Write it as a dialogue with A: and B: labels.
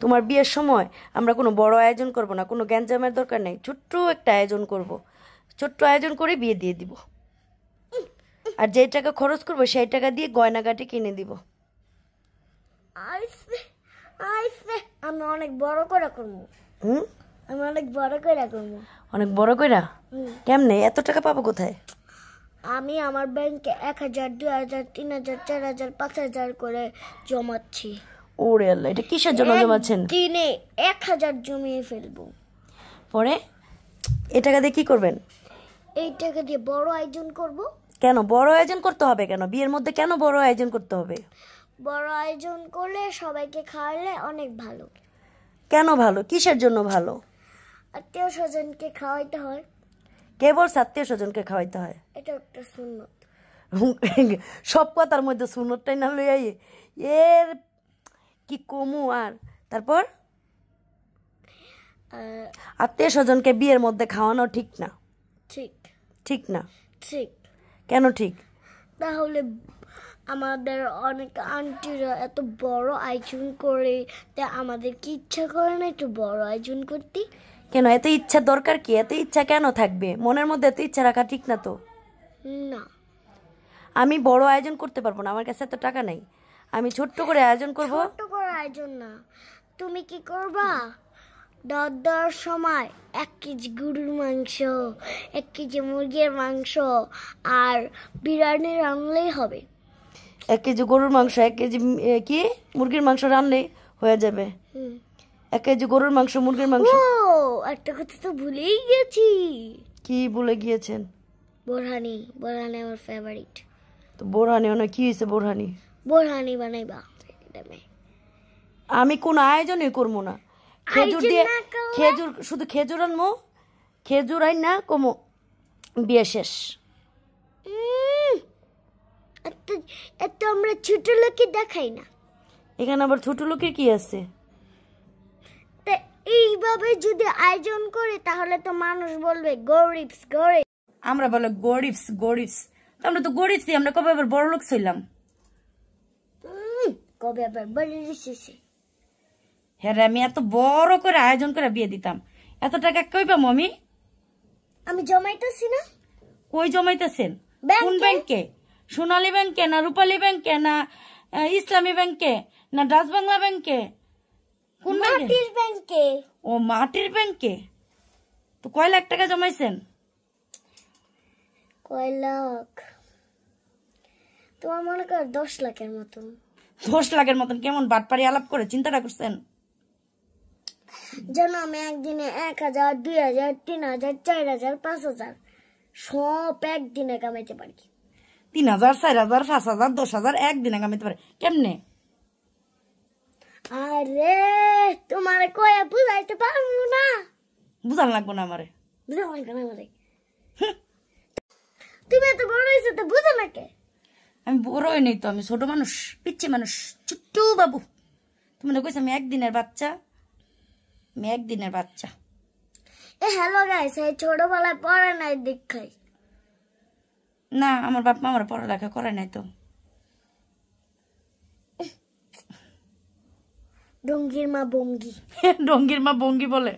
A: তোমার বিয়ের সময় আমরা কোনো বড় আয়োজন করব না, কোনো গ্যাঞ্জামের দরকার নেই, ছোট্ট একটা আয়োজন করব, ছোট্ট আয়োজন করে বিয়ে দিয়ে দিব। আর যেই টাকা খরচ করবো সেই টাকা দিয়ে গয়নাগাটি কিনে দিব।
B: আমি অনেক বড় করে করবো। আমি অনেক বড় করে করবো।
A: অনেক বড় কইরা? কেমনে এত টাকা পাবো কোথায়?
B: আমি আমার ব্যাংকে 1000, 2000, 3000, 4000, 5000 করে জমাচ্ছি।
A: ওরে আল্লাহ, এটা কিসের জন্য জমাচ্ছেন?
B: দিনে 1000 জমিয়ে ফেলবো।
A: পরে এই টাকা দিয়ে কি করবেন?
B: এই টাকা দিয়ে বড় আয়োজন করব।
A: কেন বড় আয়োজন করতে হবে? কেন বিয়ের মধ্যে কেন বড় আয়োজন করতে হবে?
B: বড় আয়োজন করলে সবাইকে খাওয়ালে অনেক ভালো।
A: কেন ভালো? কিসের জন্য ভালো?
B: আত্মীয় স্বজনকে খাওয়াইতে হয়।
A: কে বলছে আত্মীয় স্বজনকে খাওয়াইতে হয়?
B: এটা একটা সুন্নত।
A: সব কথার মধ্যে সুন্নতটাই না লইয়া এর কি কমু। আর তারপর আত্মীয় স্বজনকে বিয়ের মধ্যে খাওয়ানো ঠিক না।
B: ঠিক।
A: ঠিক না?
B: ঠিক।
A: কেন ঠিক?
B: তাহলে আমাদের অনেক আন্টিরা এত বড় আয়োজন করে, তা আমাদের কি ইচ্ছা করে না একটু বড় আয়োজন করতে?
A: কেন এত ইচ্ছা দরকার কি? এত ইচ্ছা কেন থাকবে মনের মধ্যে? এত ইচ্ছা রাখা ঠিক না তো।
B: না,
A: আমি বড় আয়োজন করতে পারবো না, আমার কাছে এত টাকা নাই। আমি ছোট্ট করে আয়োজন করব।
B: ছোট্ট করে আয়োজন না, তুমি কি করবা? দেওয়ার সময় 1 কেজি গরুর মাংস, 1 কেজি মুরগির মাংস আর বিরিয়ানি রান্নলেই হবে।
A: 1 কেজি গরুর মাংস, 1 কেজি কি মুরগির মাংস রান্নলেই হয়ে যাবে? 1 কেজি গরুর মাংস, মুরগির মাংস।
B: ও একটা কথা তো ভুলেই গেছি।
A: কি ভুলে গিয়েছেন?
B: বোরহানি। বোরহানি আমার ফেভারিট।
A: তো বোরহানি অনেক কি হয়েছে? বোরহানি
B: বানাইবা।
A: আমি কোন আয়োজনই করবো না। খেজুর দিয়ে খেজুর, শুধু খেজুর আনবো, খেজুর আই না কমো, বিয়ে শেষ।
B: এত আমরা ছোট লোকে দেখাই না।
A: এখানে আবার ছোট লোকের কি আছে?
B: তা এইভাবে যদি আয়োজন করে তাহলে তো মানুষ বলবে গরিবস গরিব।
A: আমরা বলে গরিবস গরিবস, আমরা তো গরিবস, আমরা কবে আবার বড় লোক ছিলাম?
B: কবে আবার বড় লোক?
A: হ্যাঁ, আমি এত বড় করে আয়োজন করে বিয়ে দিতাম, এত টাকা কই পাবো আমি?
B: আমি জমাইতেছি না।
A: কই জমাইতেছেন? কোন ব্যাংকে? সোনালী ব্যাংকে না রূপালী ব্যাংকে না ইসলামী ব্যাংকে না ডাচ বাংলা ব্যাংকে? কোন ব্যাংকে?
B: মাটির ব্যাংকে।
A: ও মাটির ব্যাংকে। তো কয় লাখ টাকা জমাইছেন?
B: কয় লাখ? তোমার মনে কর 10 লাখের মতন।
A: 10 লাখের মতন? কেমন বাটপারি আলাপ করে চিন্তাটা করছেন?
B: যেন আমি একদিনে 1000, 2000, 3000, 4000, 5000 সব একদিনে কামাইতে পারি।
A: 3000, 4000, 5000, 10,000 একদিনে কামাইতে পারে কেমনে?
B: আরে তোমার কয়ে বুঝাইতে পারবো না।
A: বুঝান লাগবো না আমারে।
B: বুঝান লাগবে না আমারে। তুমি এত বড় হয়েছো তো বুঝো না কে?
A: আমি বড় হই নাই তো, আমি ছোট মানুষ, পিচ্ছি মানুষ, ছোট্ট বাবু। তুমি না কইছো আমি একদিনের বাচ্চা? আমি একদিনের বাচ্চা।
B: হ্যালো গাইস, এই ছোটবেলায় পড়ে নাই দেখাই
A: না, আমার বাপ মা আমার পড়ালেখা করে নাই তো।
B: ডঙ্গির মা বঙ্গি।
A: ডঙ্গির মা বঙ্গি বলে?